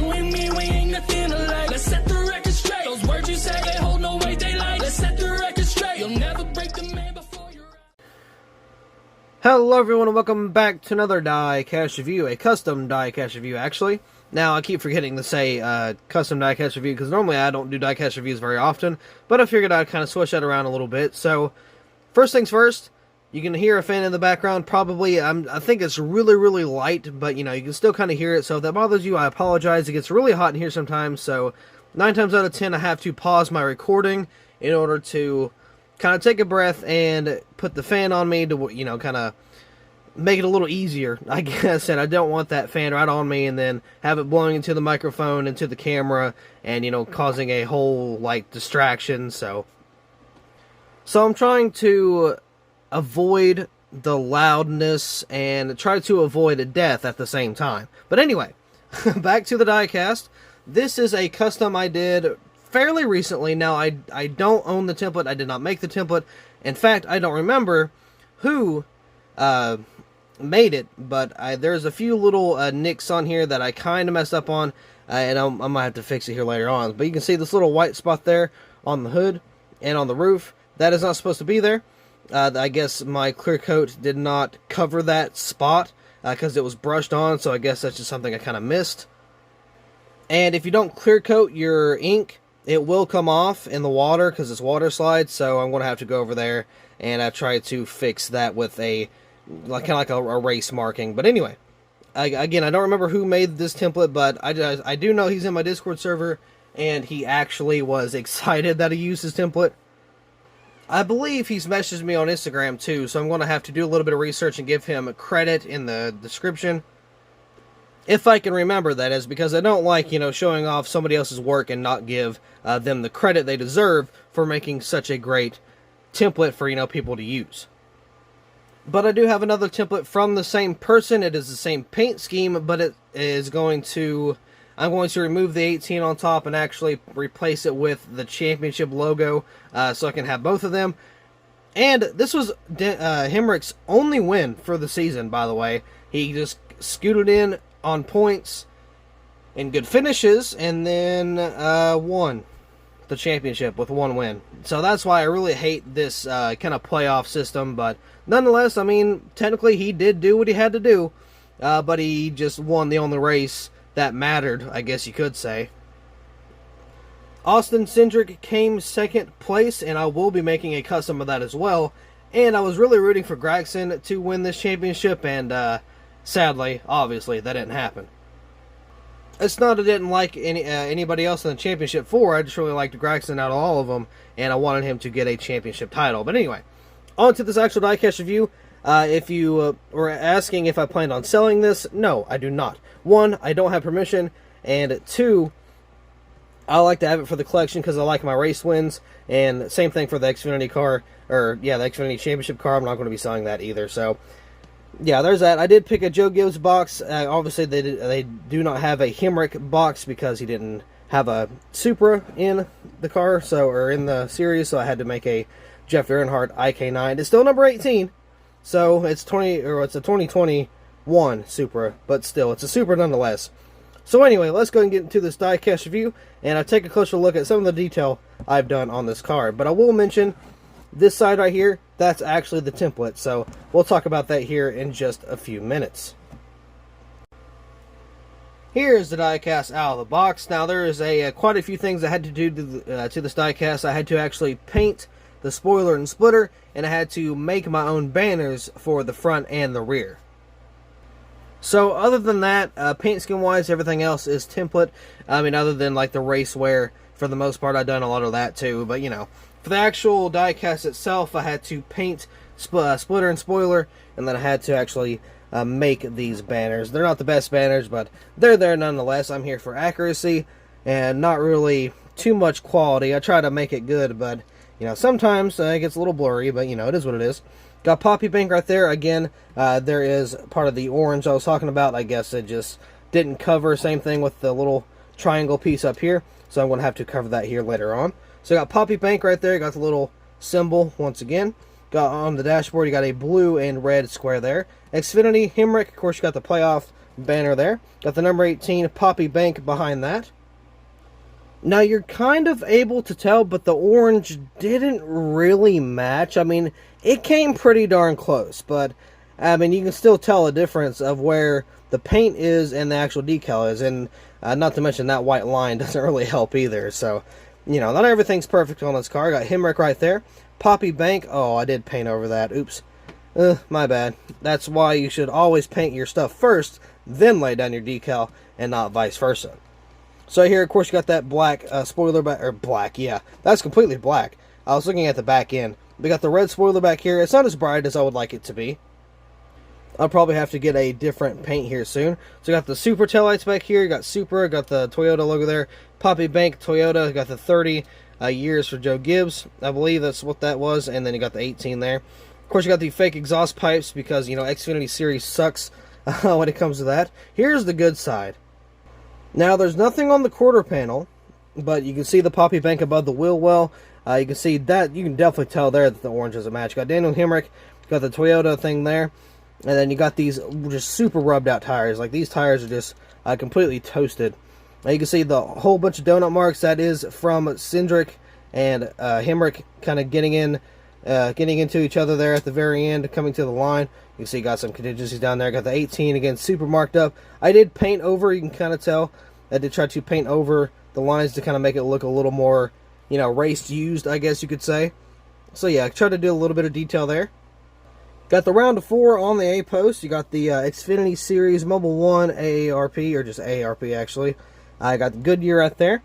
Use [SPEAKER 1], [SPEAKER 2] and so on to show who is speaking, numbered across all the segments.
[SPEAKER 1] You and me, we ain't nothing alike. Let's set the record straight. Those words you say, they hold no weight, they like. Let's set the record straight. You'll never break the man before you're out.
[SPEAKER 2] Hello everyone and welcome back to another diecast review, a custom diecast review actually. Now I keep forgetting to say custom diecast review because normally I don't do diecast reviews very often, but I figured I'd kind of switch that around a little bit. So first things first, you can hear a fan in the background probably. I think it's really light, but you know, you can still kind of hear it, so if that bothers you I apologize. It gets really hot in here sometimes, so 9 times out of 10 I have to pause my recording in order to kind of take a breath and put the fan on me to, you know, kind of make it a little easier, I guess. And I don't want that fan right on me and then have it blowing into the microphone, into the camera, and, you know, causing a whole, like, distraction. So I'm trying to avoid the loudness and try to avoid a death at the same time. But anyway, back to the diecast. This is a custom I did fairly recently. Now, I don't own the template. I did not make the template. In fact, I don't remember who made it, but there's a few little nicks on here that I kind of messed up on, and I might have to fix it here later on. But you can see this little white spot there on the hood and on the roof. That is not supposed to be there. I guess my clear coat did not cover that spot because it was brushed on, so I guess that's just something I kind of missed. And if you don't clear coat your ink, it will come off in the water because it's water slide, so I'm going to have to go over there and try to fix that with a kind of like a erase marking. But anyway, again, I don't remember who made this template, but I do know he's in my Discord server, and he actually was excited that he used his template. I believe he's messaged me on Instagram too, so I'm going to have to do a little bit of research and give him credit in the description. If I can remember, that is, because I don't like, you know, showing off somebody else's work and not give them the credit they deserve for making such a great template for, you know, people to use. But I do have another template from the same person. It is the same paint scheme, but it is going to... I'm going to remove the 18 on top and actually replace it with the championship logo, so I can have both of them. And this was Hemric's only win for the season, by the way. He just scooted in on points and good finishes, and then won the championship with one win. So that's why I really hate this kind of playoff system, but nonetheless, I mean, technically he did do what he had to do, but he just won the only race that mattered, I guess you could say. Austin Cindric came second place, and I will be making a custom of that as well. And I was really rooting for Gragson to win this championship, and sadly, obviously, that didn't happen. It's not I didn't like anybody else in the championship 4. I just really liked Gragson out of all of them, and I wanted him to get a championship title. But anyway, on to this actual diecast review. If you were asking if I planned on selling this, no, I do not. 1, I don't have permission, and 2, I like to have it for the collection because I like my race wins, and same thing for the Xfinity car, or yeah, the Xfinity Championship car. I'm not going to be selling that either, so yeah, there's that. I did pick a Joe Gibbs box. Obviously, they do not have a Hemric box because he didn't have a Supra in the car, or in the series, so I had to make a Jeff Earnhardt IK9. It's still number 18. So it's it's a 2021 Supra, but still, it's a Supra nonetheless. So anyway, let's go and get into this diecast review, and I'll take a closer look at some of the detail I've done on this car. But I will mention, this side right here, that's actually the template, so we'll talk about that here in just a few minutes. Here's the diecast out of the box. Now there is quite a few things I had to do to this diecast. I had to actually paint the spoiler and splitter, and I had to make my own banners for the front and the rear. So other than that, paint scheme wise, everything else is template. I mean, other than like the race wear, for the most part I've done a lot of that too. But you know, for the actual diecast itself, I had to paint splitter and spoiler, and then I had to actually make these banners. They're not the best banners, but they're there nonetheless. I'm here for accuracy and not really too much quality. I try to make it good, but you know, sometimes it gets a little blurry, but you know, it is what it is. Got poppy paint right there. Again, there is part of the orange I was talking about. I guess it just didn't cover. Same thing with the little triangle piece up here. So I'm going to have to cover that here later on. So I got poppy paint right there. Got the little symbol once again. Got on the dashboard, you got a blue and red square there. Xfinity, Hemric, of course you got the playoff banner there. Got the number 18 Poppy Bank behind that. Now, you're kind of able to tell, but the orange didn't really match. I mean, it came pretty darn close, but, I mean, you can still tell a difference of where the paint is and the actual decal is, and not to mention that white line doesn't really help either, so, you know, not everything's perfect on this car. Got Hemric right there. Poppy Bank, oh, I did paint over that, oops. My bad. That's why you should always paint your stuff first, then lay down your decal, and not vice versa. So here, of course, you got that black spoiler back, or black, yeah, that's completely black. I was looking at the back end. We got the red spoiler back here. It's not as bright as I would like it to be. I'll probably have to get a different paint here soon. So you got the Supra taillights back here. You got Supra, got the Toyota logo there. Poppy Bank, Toyota, got the 30 years for Joe Gibbs. I believe that's what that was. And then you got the 18 there. Of course, you got the fake exhaust pipes because, you know, Xfinity Series sucks when it comes to that. Here's the good side. Now, there's nothing on the quarter panel, but you can see the Poppy Bank above the wheel well. You can see that, you can definitely tell there that the orange doesn't match. You got Daniel Hemric, got the Toyota thing there, and then you got these just super rubbed out tires. Like, these tires are just completely toasted. Now, you can see the whole bunch of donut marks. That is from Cindric and Hemric kind of getting into each other there at the very end, coming to the line. You can see you got some contingencies down there. Got the 18, again, super marked up. I did paint over, you can kind of tell. I did try to paint over the lines to kind of make it look a little more, you know, race used, I guess you could say. So yeah, I tried to do a little bit of detail there. Got the round of 4 on the A-post. You got the Xfinity Series Mobile 1 AARP, or just AARP actually. I got the Goodyear right there.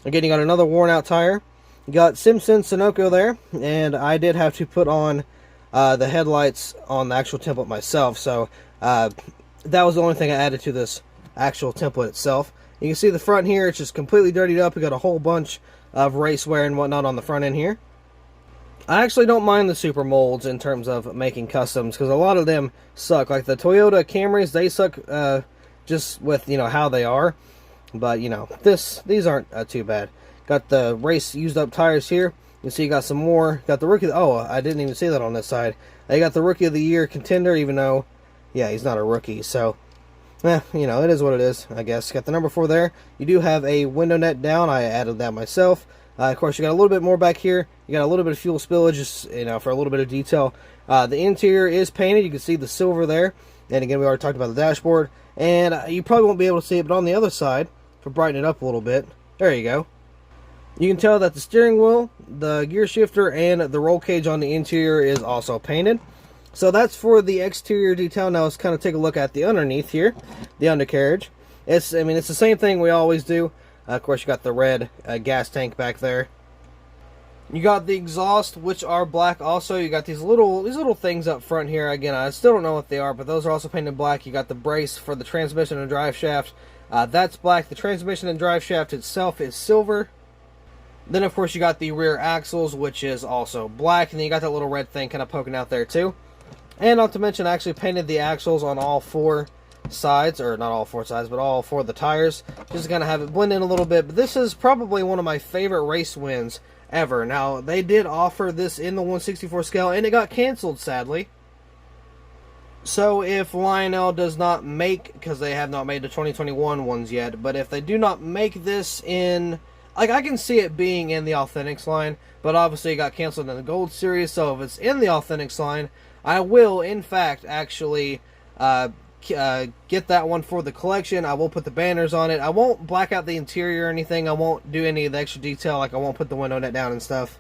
[SPEAKER 2] Again, you got another worn out tire. You got Simpson Sunoco there, and I did have to put on the headlights on the actual template myself, so that was the only thing I added to this actual template itself. You can see the front here, it's just completely dirtied up. We got a whole bunch of race wear and whatnot on the front end here. I actually don't mind the super molds in terms of making customs, because a lot of them suck. Like the Toyota Camrys, they suck just with, you know, how they are. But, you know, these aren't too bad. Got the race used up tires here. You see you got some more. Got the rookie. Oh, I didn't even see that on this side. You got the Rookie of the Year contender, even though, yeah, he's not a rookie. So, you know, it is what it is, I guess. Got the number 4 there. You do have a window net down. I added that myself. Of course, you got a little bit more back here. You got a little bit of fuel spillage, just, you know, for a little bit of detail. The interior is painted. You can see the silver there. And again, we already talked about the dashboard. And you probably won't be able to see it, but on the other side, to brighten it up a little bit, there you go. You can tell that the steering wheel, the gear shifter, and the roll cage on the interior is also painted. So that's for the exterior detail. Now let's kind of take a look at the underneath here, the undercarriage. It's the same thing we always do. Of course, you got the red gas tank back there. You got the exhaust, which are black also. You got these little things up front here. Again, I still don't know what they are, but those are also painted black. You got the brace for the transmission and drive shaft. That's black. The transmission and drive shaft itself is silver. Then, of course, you got the rear axles, which is also black. And then you got that little red thing kind of poking out there, too. And not to mention, I actually painted the axles on all 4 sides. Or not all 4 sides, but all 4 of the tires. Just to kind of have it blend in a little bit. But this is probably one of my favorite race wins ever. Now, they did offer this in the 1/64 scale, and it got canceled, sadly. So, if Lionel does not make, because they have not made the 2021 ones yet, but if they do not make this in... Like, I can see it being in the Authentics line, but obviously it got canceled in the Gold Series, so if it's in the Authentics line, I will, in fact, actually get that one for the collection. I will put the banners on it. I won't black out the interior or anything. I won't do any of the extra detail, like I won't put the window net down and stuff.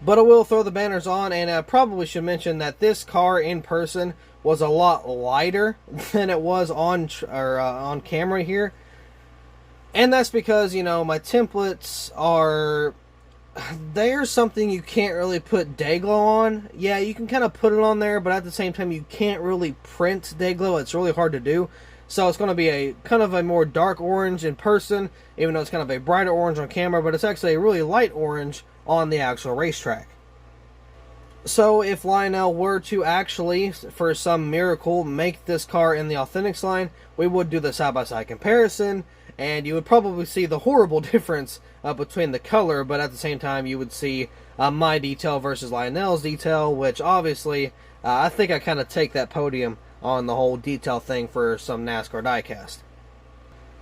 [SPEAKER 2] But I will throw the banners on, and I probably should mention that this car in person was a lot lighter than it was on camera here. And that's because, you know, my templates are... There's something you can't really put Dayglow on. Yeah, you can kind of put it on there, but at the same time, you can't really print Dayglow. It's really hard to do. So it's going to be a kind of a more dark orange in person, even though it's kind of a brighter orange on camera, but it's actually a really light orange on the actual racetrack. So if Lionel were to actually, for some miracle, make this car in the Authentics line, we would do the side-by-side comparison, and you would probably see the horrible difference between the color, but at the same time you would see my detail versus Lionel's detail, which obviously I think I kind of take that podium on the whole detail thing for some NASCAR diecast.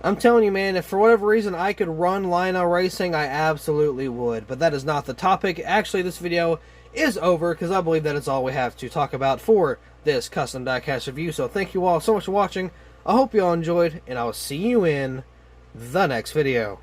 [SPEAKER 2] I'm telling you, man, if for whatever reason I could run Lionel Racing, I absolutely would. But that is not the topic. Actually, this video is over because I believe that is all we have to talk about for this custom diecast review. So thank you all so much for watching. I hope you all enjoyed, and I will see you in the next video.